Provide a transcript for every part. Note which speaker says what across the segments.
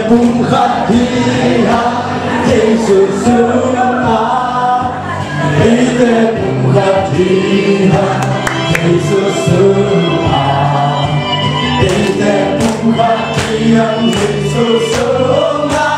Speaker 1: bung khát đi ha thế sự sướng à ấy thế bung khát đi ha thế sự sướng à ấy thế bung khát đi ha thế sự sướng à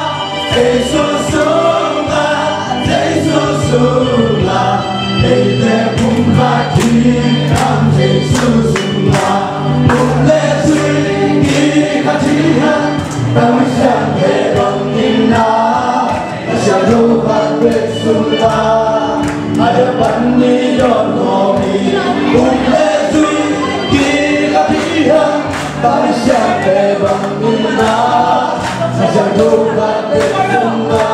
Speaker 1: thế sự sướng à thế sự sướng à ấy thế bung khát đi ha thế sự sướng à một lẽ suy nghĩ khát đi ha Tâm chẳng thể bằng nhìn na Chẳng đâu phát về xuân ta Hãy bắn đi đón ngò mì Cùng lễ duy kỳ gặp đi hơn Tâm chẳng thể bằng nhìn na Chẳng đâu phát về xuân ta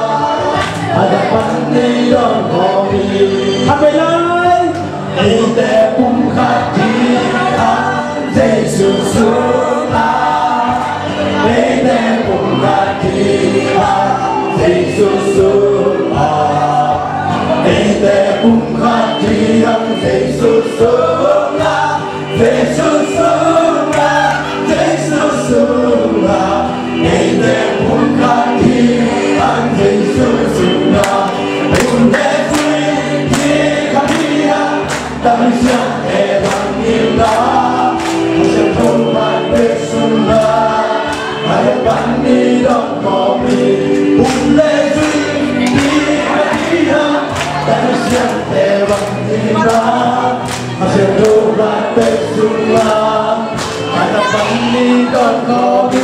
Speaker 1: Hãy bắn đi đón ngò mì Hát về lời Ý tế bùng khát đi hát Dây sự sướng ta Ý tế bùng khát đi hát Dây sự sướng ta Ý tế bùng khát đi hát Dây sự sướng ta Dây sự sướng ta Dây sự sướng ta Ý tế bùng khát đi hát Dây sự sướng ta Cùng lễ duy kỳ khát đi hát Tâm chẳng thể bằng nhìn đó Chẳng không phải về xuân ta Hãy bắn đi đón có mì Cùng lễ duy kỳ khát đi hát Tâm chẳng thể bằng nhìn đó Chẳng không phải về xuân ta Hãy bắn đi đón có mì